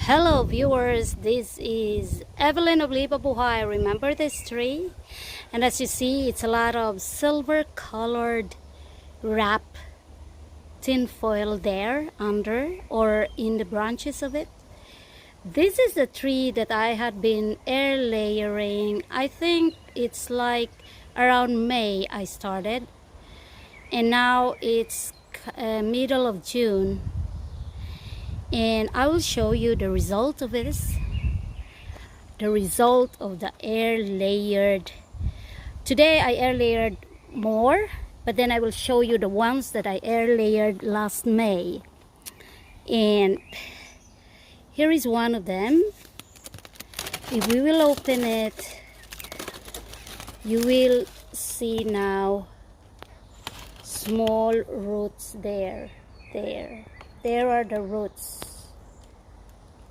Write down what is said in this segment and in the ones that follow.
Hello viewers, this is Evelyn of Liba Buhay. Remember this tree? And as you see, it's a lot of silver colored wrap tin foil there under or in the branches of it. This is the tree that I had been air layering. I think it's like around May I started, and now it's middle of June. And I will show you the result of this, the result of the air layered. Today I air layered more, but then I will show you the ones that I air layered last May. And here is one of them. If we will open it, you will see now small roots there. There are the roots.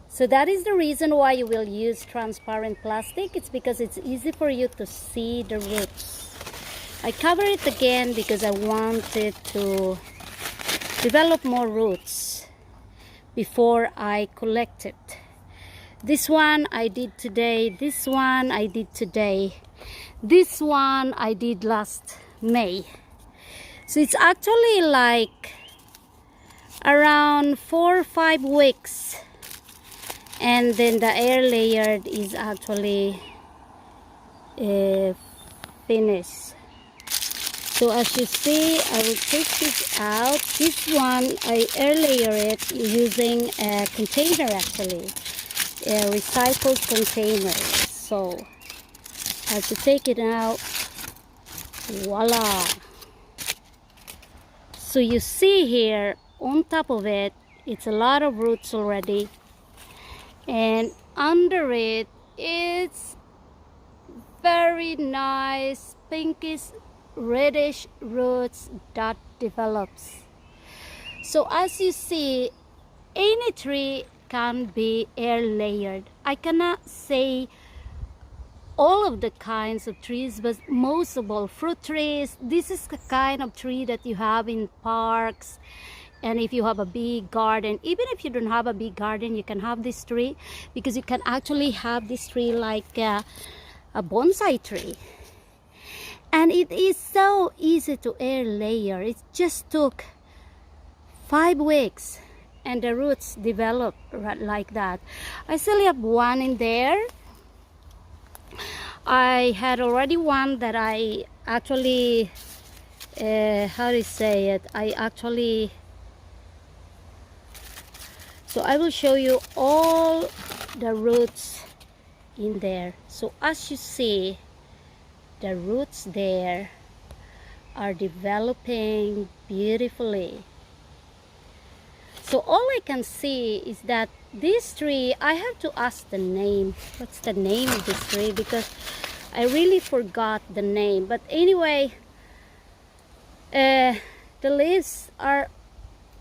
So that is the reason why you will use transparent plastic. It's because it's easy for you to see the roots. I cover it again because I wanted to develop more roots before I collect it. This one I did today. This one I did today. This one I did last May. So it's actually like around 4 or 5 weeks, and then the air layered is actually finished. So as you see, I will take this out. This one I air layer it using a container, actually a recycled container. So I have to take it out. Voila! So you see here on top of it, it's a lot of roots already, and under it, it's very nice pinkish reddish roots that develops. So as you see, any tree can be air layered. I cannot say all of the kinds of trees, but most of all fruit trees. This is the kind of tree that you have in parks. And if you have a big garden, even if you don't have a big garden, you can have this tree, because you can actually have this tree like a bonsai tree. And it is so easy to air layer. It just took 5 weeks and the roots develop right like that. I still have one in there. I had already one that I actually, how do you say it? So I will show you all the roots in there. So as you see, the roots there are developing beautifully. So all I can see is that this tree, I have to ask the name. What's the name of this tree? Because I really forgot the name. But anyway, the leaves are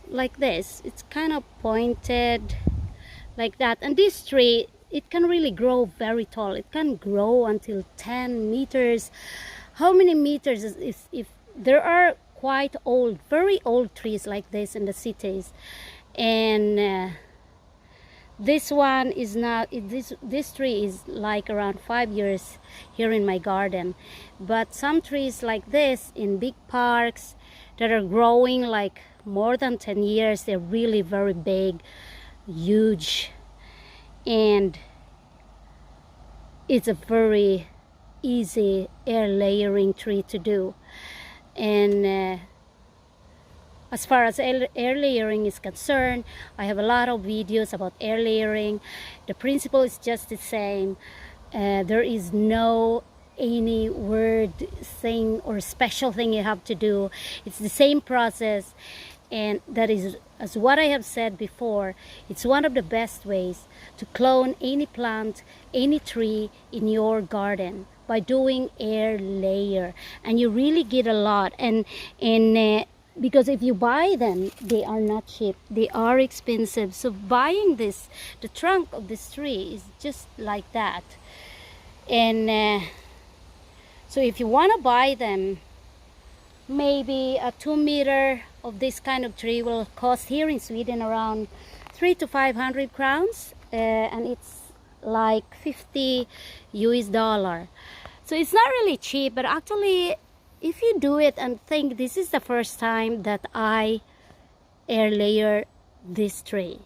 like this. It's kind of pointed like that. And this tree, it can really grow very tall. It can grow until 10 meters. How many meters? If there are quite old, very old trees like this in the cities. And this one is not, this tree is like around 5 years here in my garden. But some trees like this in big parks that are growing like more than 10 years, they're really very big, huge, and it's a very easy air layering tree to do. And as far as air layering is concerned, I have a lot of videos about air layering. The principle is just the same. There is no any word thing or special thing you have to do. It's the same process, and that is, as what I have said before, it's one of the best ways to clone any plant, any tree in your garden, by doing air layer. And you really get a lot. And because if you buy them, they are not cheap, they are expensive. So buying this, the trunk of this tree is just like that. And so if you want to buy them, maybe a 2 meter of this kind of tree will cost here in Sweden around 300 to 500 crowns. and it's like 50 US dollar. So it's not really cheap, but actually if you do it and think this is the first time that I air layer this tree,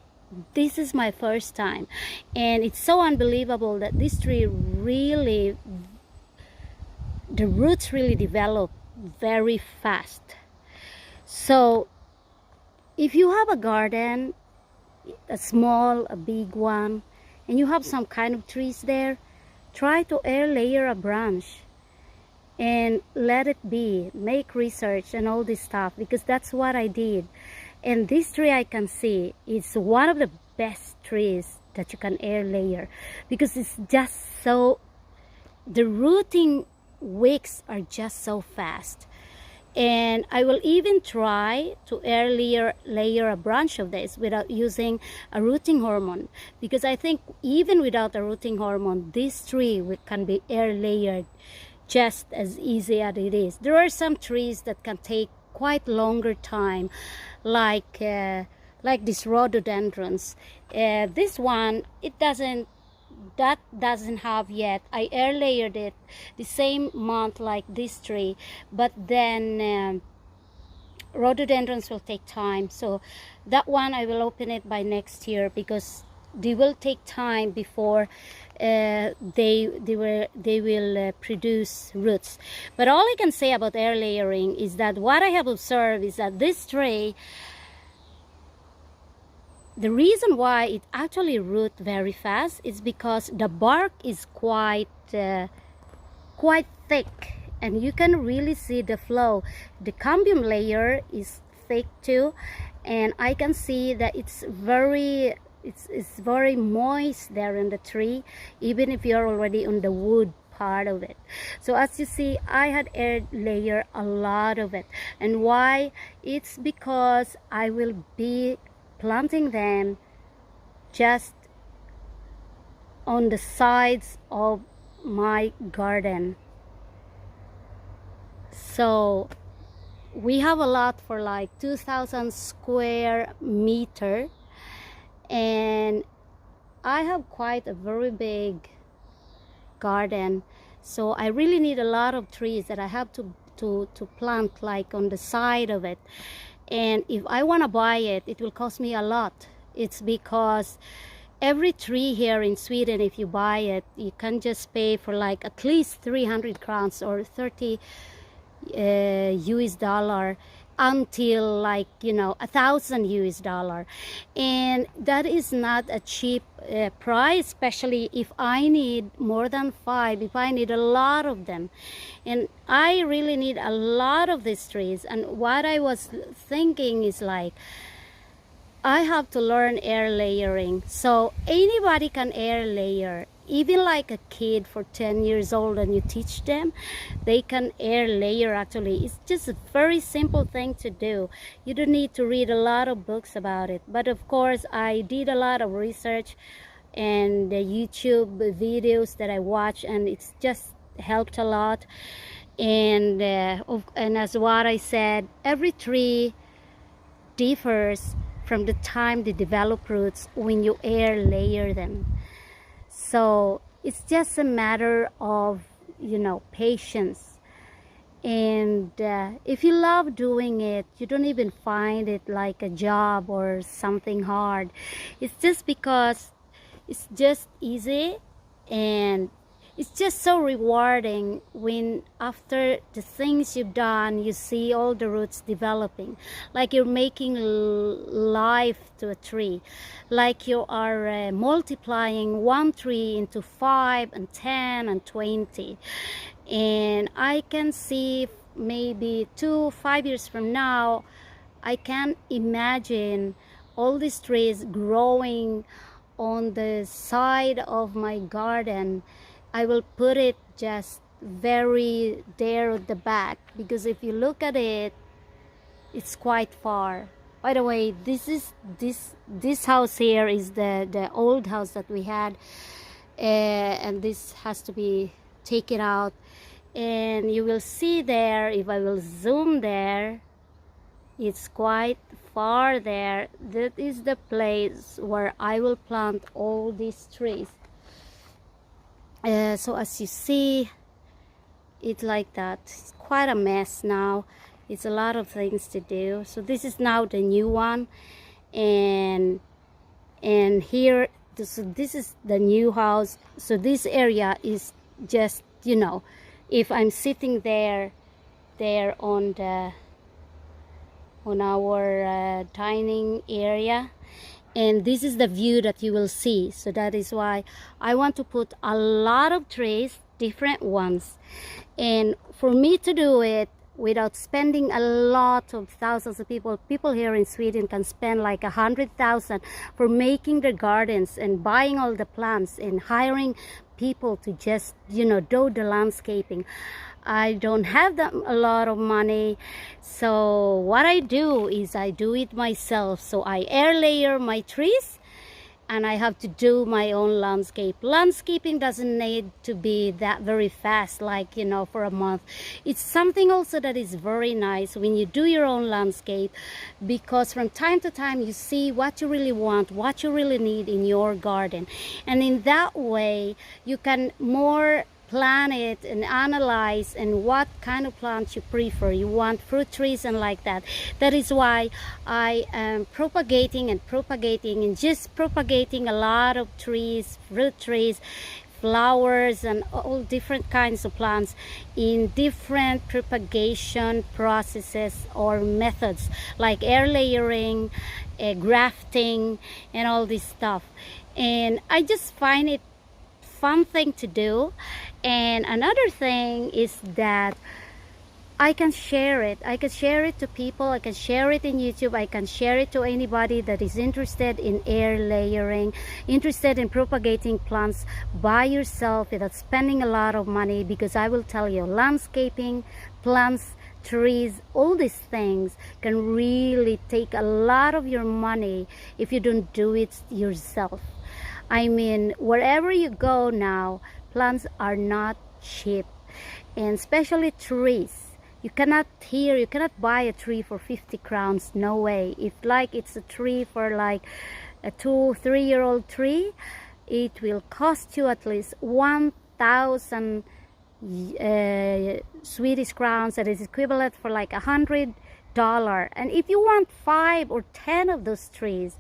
this is my first time, and it's so unbelievable that this tree really, the roots really develop very fast. So if you have a garden, a small, a big one, and you have some kind of trees there, try to air layer a branch and let it be. Make research and all this stuff, because that's what I did. And this tree, I can see, is one of the best trees that you can air layer, because it's just so, the rooting wicks are just so fast. And I will even try to air layer a branch of this without using a rooting hormone, because I think even without a rooting hormone, this tree can be air layered just as easy as it is. There are some trees that can take quite longer time, like this rhododendrons. This one, that doesn't have yet. I air layered it the same month like this tree, but then rhododendrons will take time. So that one I will open it by next year, because they will take time before they will produce roots. But all I can say about air layering is that what I have observed is that this tree, the reason why it actually root very fast is because the bark is quite thick, and you can really see the flow. The cambium layer is thick too, and I can see that it's very moist there in the tree, even if you're already on the wood part of it. So as you see, I had air layer a lot of it. And why? It's because I will be planting them just on the sides of my garden. So we have a lot for like 2,000 square meter, and I have quite a very big garden, so I really need a lot of trees that I have to plant like on the side of it. And if I want to buy it, it will cost me a lot. It's because every tree here in Sweden, if you buy it, you can just pay for like at least 300 crowns or 30 US dollar, until like 1,000 US dollar, and that is not a cheap price, especially if I need more than 5, if I need a lot of them. And I really need a lot of these trees. And what I was thinking is like, I have to learn air layering. So anybody can air layer, even like a kid for 10 years old, and you teach them, they can air layer. Actually, it's just a very simple thing to do. You don't need to read a lot of books about it. But of course, I did a lot of research and the YouTube videos that I watch, and it's just helped a lot. And as what I said, every tree differs from the time they develop roots when you air layer them. So it's just a matter of patience. And if you love doing it, you don't even find it like a job or something hard. It's just because it's just easy, and it's just so rewarding when after the things you've done, you see all the roots developing, like you're making life to a tree, like you are multiplying one tree into 5 and 10 and 20. And I can see maybe 5 years from now, I can imagine all these trees growing on the side of my garden. I will put it just very there at the back, because if you look at it, it's quite far. By the way, this house here is the old house that we had, and this has to be taken out. And you will see there, if I will zoom there, it's quite far there, that is the place where I will plant all these trees. So as you see, it's like that. It's quite a mess now. It's a lot of things to do. So this is now the new one, and here, so this is the new house. So this area is just, you know, if I'm sitting there on our dining area, and this is the view that you will see. So that is why I want to put a lot of trees, different ones, and for me to do it without spending a lot of thousands of people here in Sweden can spend like 100,000 for making their gardens and buying all the plants and hiring people to just, you know, do the landscaping. I don't have that a lot of money, so what I do is I do it myself. So I air layer my trees, and I have to do my own landscape. Landscaping doesn't need to be that very fast, like, you know, for a month. It's something also that is very nice when you do your own landscape, because from time to time you see what you really want, what you really need in your garden, and in that way you can more plan it and analyze and what kind of plants you prefer. You want fruit trees and like that. That is why I am propagating and just propagating a lot of trees, fruit trees, flowers, and all different kinds of plants in different propagation processes or methods, like air layering, grafting, and all this stuff. And I just find it fun thing to do. And another thing is that I can share it. I can share it to people. I can share it in YouTube. I can share it to anybody that is interested in air layering, interested in propagating plants by yourself without spending a lot of money. Because I will tell you, landscaping, plants, trees, all these things can really take a lot of your money if you don't do it yourself. I mean, wherever you go now, plants are not cheap, and especially trees. You cannot buy a tree for 50 crowns, no way. If like it's a tree for like a 2-3-year-old tree, it will cost you at least 1,000 Swedish crowns, that is equivalent for like $100. And if you want 5 or 10 of those trees,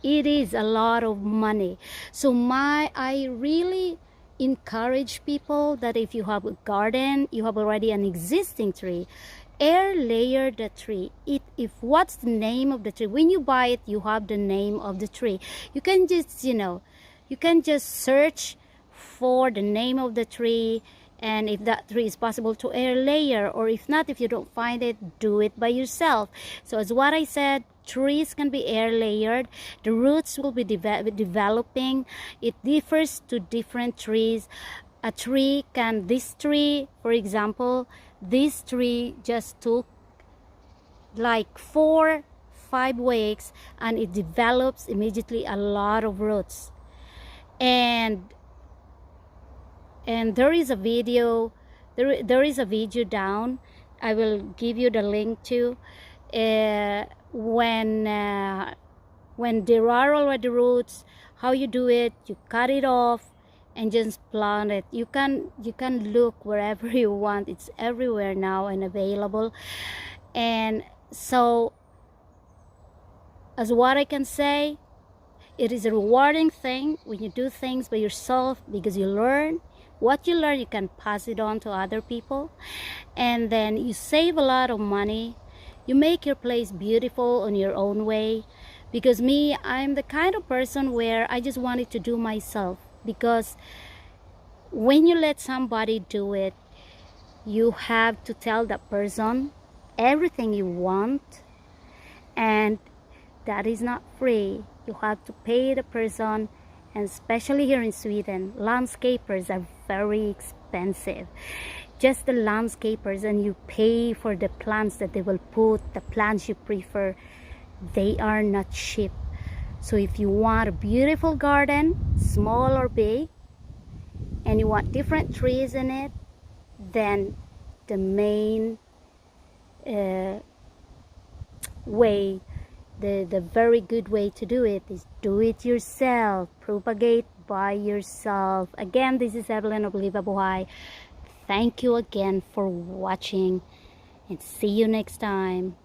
it is a lot of money. So I really encourage people that if you have a garden, you have already an existing tree, air layer the tree. If what's the name of the tree, when you buy it, you have the name of the tree. You can just, you know, you can just search for the name of the tree, and if that tree is possible to air layer, or if not, if you don't find it, do it by yourself. So as what I said, trees can be air layered. The roots will be developing. It differs to different trees. A tree can, this tree, for example, this tree just took like 4-5 weeks, and it develops immediately a lot of roots. And there is a video, there is a video down. I will give you the link to. When there are already roots, how you do it, you cut it off and just plant it. You can look wherever you want. It's everywhere now and available. And so, as what I can say, it is a rewarding thing when you do things by yourself, because you learn. What you learn, you can pass it on to other people, and then you save a lot of money. You make your place beautiful in your own way. Because me, I'm the kind of person where I just wanted to do myself, because when you let somebody do it, you have to tell that person everything you want, and that is not free. You have to pay the person. And especially here in Sweden, landscapers are very expensive. Just the landscapers, and you pay for the plants that they will put, the plants you prefer, they are not cheap. So if you want a beautiful garden, small or big, and you want different trees in it, then the main way the very good way to do it is do it yourself. Propagate by yourself. Again, this is Evelyn of Livabuhay. Thank you again for watching, and see you next time.